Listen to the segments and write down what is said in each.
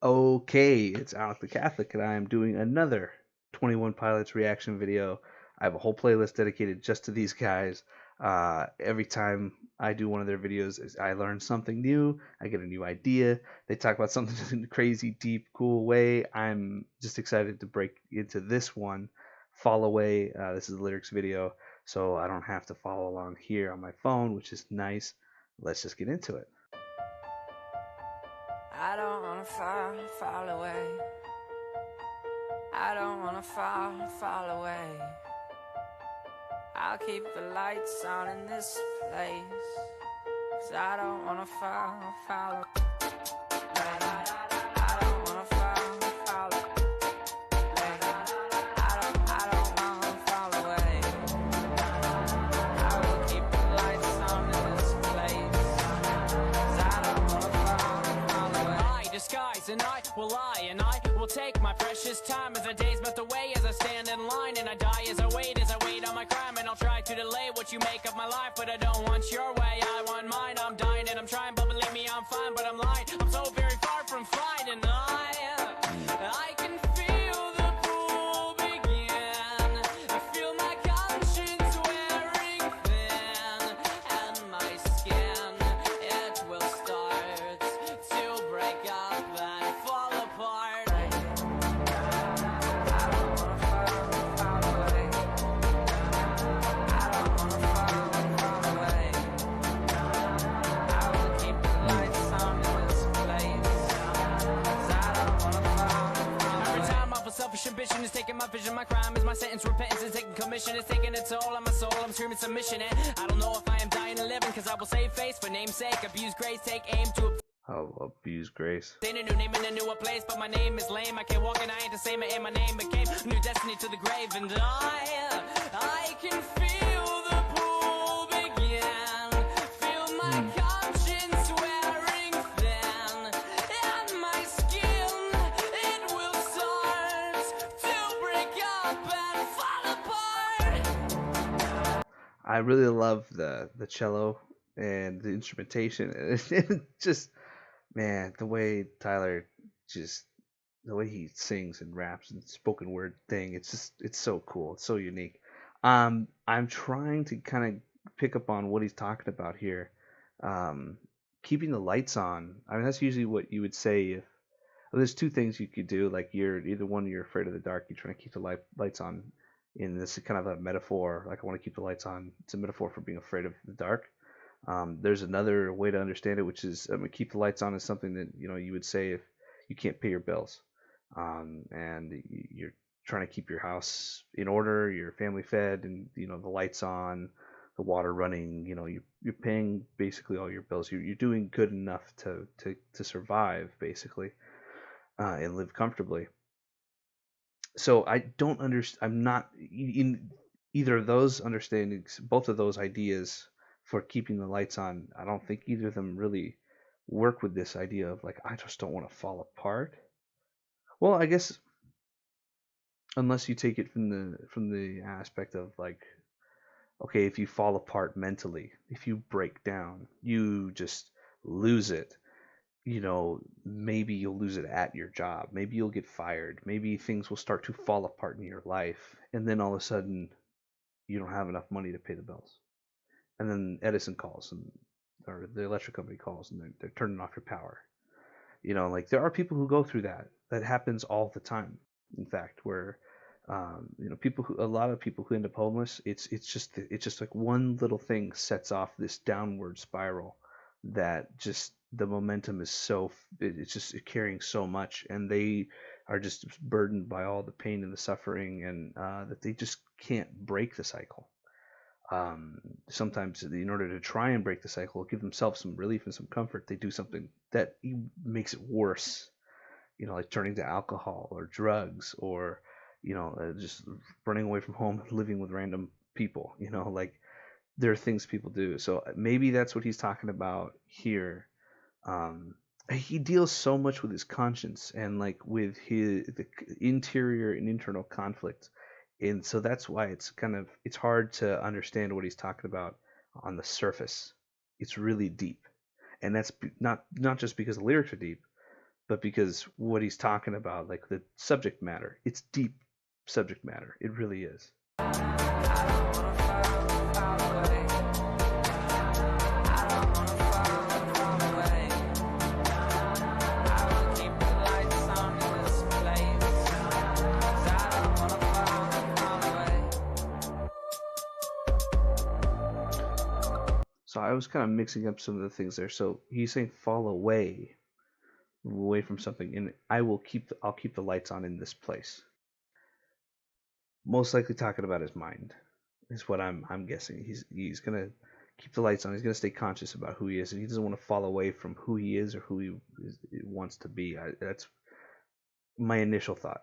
Okay, it's Alec the Catholic, and I am doing another 21 Pilots reaction video. I have a whole playlist dedicated just to these guys. Every time I do one of their videos, I learn something new. I get a new idea. They talk about something in a crazy, deep, cool way. I'm just excited to break into this one. Fall Away. This is the lyrics video, so I don't have to follow along here on my phone, which is nice. Let's just get into it. I don't wanna fall away. I don't wanna fall away. I'll keep the lights on in this place, 'cause I don't wanna fall away. I don't wanna fall away. I don't wanna fall away. I will keep the lights on in this place, 'cause I don't wanna fall away. I disguise and I will lie and I will take my precious time as the days melt away, as I stand in line and I die as I wait on my crime, and I'll try to delay what you make of my life, but I don't want your way, I want mine. I'm dying and I'm trying, but believe me I'm fine, but I'm lying. I'm so very far from fine, and I can feel the pool begin. I feel my conscience wearing thin, and my skin, it will start to break up and fall apart. I don't wanna fall away. I don't wanna fall away. I will keep the lights on in this place, 'cause I don't wanna fall. Every time I feel selfish ambition is taking my vision, my crime is my sentence, repentance is taking commission, it's taking its toll on my soul, I'm screaming submission, and I don't know if I am dying or living, 'cause I will save face for name's sake, abuse grace, take aim to I'll abuse grace. obtain a new name in a newer place, but my name is lame. I can't walk and I ain't the same, and my name became a new destiny to the grave, and I can feel the pool begin, feel my conscience wearing thin, and my skin, it will start to break up and fall apart. I really love the cello and the instrumentation. It just, man, the way Tyler just, the way he sings and raps and spoken word thing, it's so cool. It's so unique. I'm trying to kind of pick up on what he's talking about here. Um, Keeping the lights on. I mean, that's usually what you would say if, well, there's two things you could do. Like, you're either one, you're afraid of the dark, you're trying to keep the lights on. And this is kind of a metaphor. Like, I want to keep the lights on. It's a metaphor for being afraid of the dark. There's another way to understand it, which is, keep the lights on is something that you would say if you can't pay your bills, and you're trying to keep your house in order, your family fed, and the lights on, the water running. You're paying basically all your bills. You're doing good enough to survive basically, and live comfortably. So I don't understand. I'm not in either of those understandings. Both of those ideas for keeping the lights on, I don't think either of them really work with this idea of, like, I just don't want to fall apart. Well, I guess unless you take it from the aspect of, like, okay, if you fall apart mentally, if you break down, you just lose it. Maybe you'll lose it at your job. Maybe you'll get fired. Maybe things will start to fall apart in your life. And then all of a sudden, you don't have enough money to pay the bills. And then Edison calls, or the electric company calls, and they're turning off your power. Like, there are people who go through that. That happens all the time. In fact, where a lot of people who end up homeless, it's just like one little thing sets off this downward spiral that just the momentum is it's just carrying so much, and they are just burdened by all the pain and the suffering, and that they just can't break the cycle. Sometimes, in order to try and break the cycle, give themselves some relief and some comfort, they do something that makes it worse. Like turning to alcohol or drugs, or just running away from home and living with random people. Like, there are things people do. So maybe that's what he's talking about here. He deals so much with his conscience, and, like, with the interior and internal conflict, and so that's why it's hard to understand what he's talking about on the surface. It's really deep, and that's not just because the lyrics are deep, but because what he's talking about, like the subject matter, it's deep subject matter. It really is. So I was kind of mixing up some of the things there. So he's saying fall away from something, and I'll keep the lights on in this place. Most likely talking about his mind is what I'm guessing. He's gonna keep the lights on. He's gonna stay conscious about who he is, and he doesn't want to fall away from who he is or who he wants to be. That's my initial thought.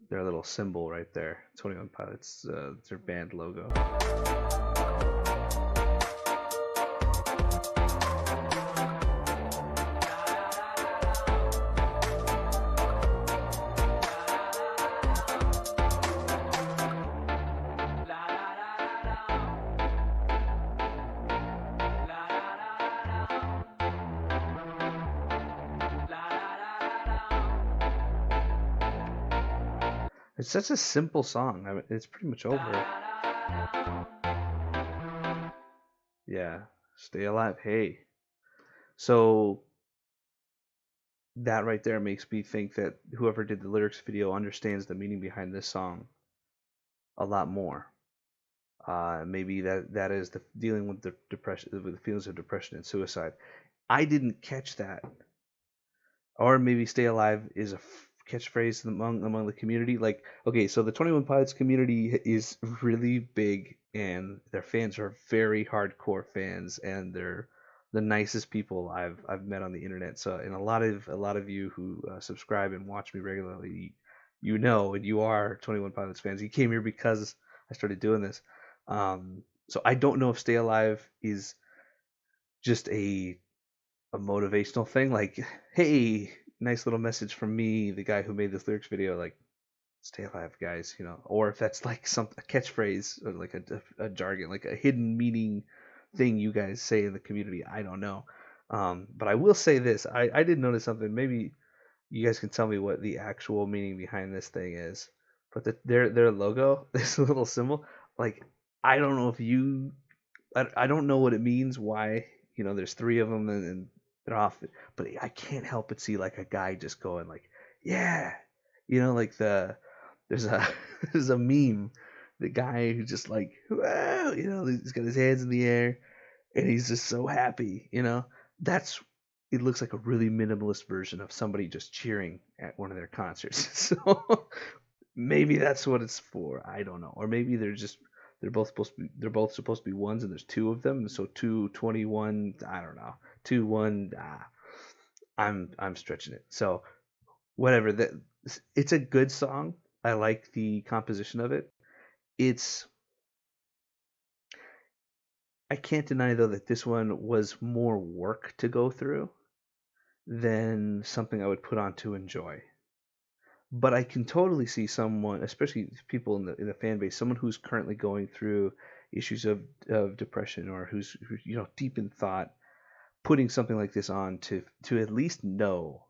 Their little symbol right there, 21 Pilots, their band logo. It's such a simple song. I mean, it's pretty much over. Yeah, stay alive. Hey. So that right there makes me think that whoever did the lyrics video understands the meaning behind this song a lot more. Maybe that is the dealing with the depression, with the feelings of depression and suicide. I didn't catch that, or maybe "Stay Alive" is a catchphrase among the community. Like, okay, so the 21 Pilots community is really big, and their fans are very hardcore fans, and they're the nicest people I've met on the internet. So, and a lot of you who subscribe and watch me regularly, you know, and you are 21 Pilots fans. You came here because I started doing this. So I don't know if "Stay Alive" is just a motivational thing, like, hey, nice little message from me, the guy who made this lyrics video, like, stay alive, guys, you know, or if that's like a catchphrase or like a jargon, like a hidden meaning thing you guys say in the community. I don't know. But I will say this: I did notice something. Maybe you guys can tell me what the actual meaning behind this thing is. But their logo, this little symbol, like, I don't know if you, I don't know what it means. Why, you know, there's three of them, and they're off, but I can't help but see like a guy just going like, yeah, you know, like there's a there's a meme, the guy who just like, wow, you know, he's got his hands in the air and he's just so happy, you know. That's It looks like a really minimalist version of somebody just cheering at one of their concerts. So maybe that's what it's for. I don't know, or maybe they're both supposed to be ones, and there's two of them, so 221. I don't know, 2-1. I'm stretching it. So whatever. That It's a good song. I like the composition of it. It's I can't deny though that this one was more work to go through than something I would put on to enjoy. But I can totally see someone, especially people in the fan base, someone who's currently going through issues of depression, or who's you know, deep in thought, putting something like this on to at least know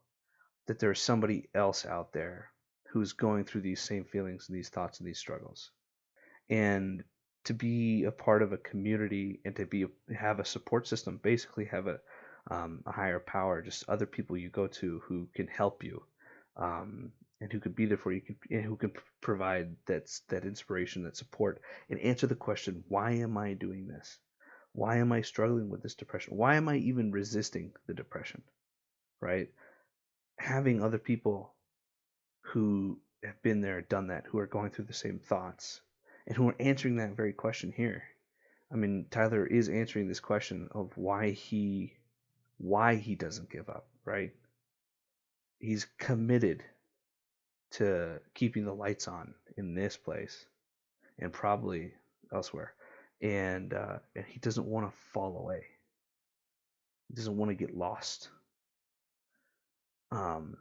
that there's somebody else out there who's going through these same feelings and these thoughts and these struggles, and to be a part of a community, and to have a support system, basically have a higher power, just other people you go to who can help you, and who could be there for you, and who can provide that inspiration, that support, and answer the question, why am I doing this? Why am I struggling with this depression? Why am I even resisting the depression? Right? Having other people who have been there, done that, who are going through the same thoughts, and who are answering that very question here. I mean, Tyler is answering this question of why he doesn't give up, right? He's committed to keeping the lights on in this place and probably elsewhere, and he doesn't want to fall away. He doesn't want to get lost. Um,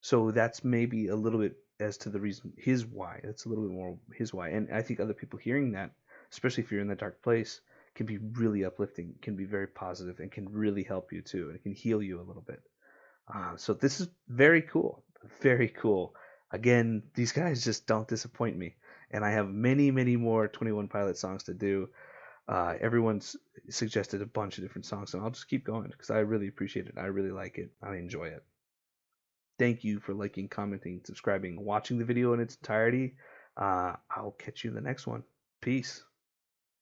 so that's maybe a little bit as to the reason his why. That's a little bit more his why. And I think other people hearing that, especially if you're in that dark place, can be really uplifting, can be very positive, and can really help you too, and it can heal you a little bit. So this is very cool, very cool. Again, these guys just don't disappoint me, and I have many, many more 21 Pilot songs to do. Everyone's suggested a bunch of different songs, and I'll just keep going because I really appreciate it. I really like it. I enjoy it. Thank you for liking, commenting, subscribing, watching the video in its entirety. I'll catch you in the next one. Peace.